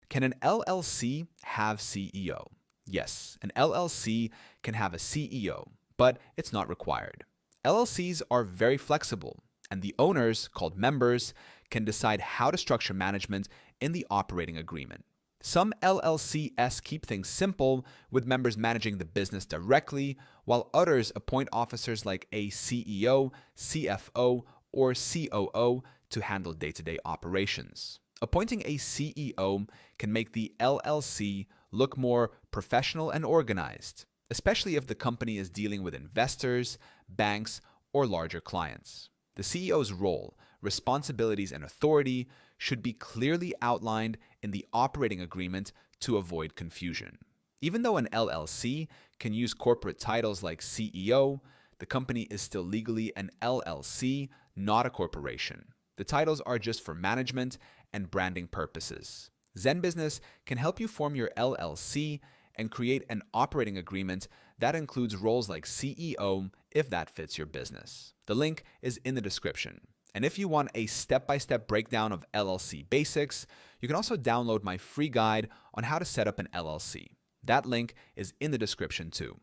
Can an LLC have CEO? Yes, an LLC can have a CEO, but it's not required. LLCs are very flexible, and the owners, called members, can decide how to structure management in the operating agreement. Some LLCs keep things simple, with members managing the business directly, while others appoint officers like a CEO, CFO, or COO to handle day-to-day operations. Appointing a CEO can make the LLC look more professional and organized, especially if the company is dealing with investors, banks, or larger clients. The CEO's role, responsibilities, and authority should be clearly outlined in the operating agreement to avoid confusion. Even though an LLC can use corporate titles like CEO, the company is still legally an LLC, not a corporation. The titles are just for management and branding purposes. Zen Business can help you form your LLC and create an operating agreement that includes roles like CEO if that fits your business. The link is in the description. And if you want a step-by-step breakdown of LLC basics, you can also download my free guide on how to set up an LLC. That link is in the description too.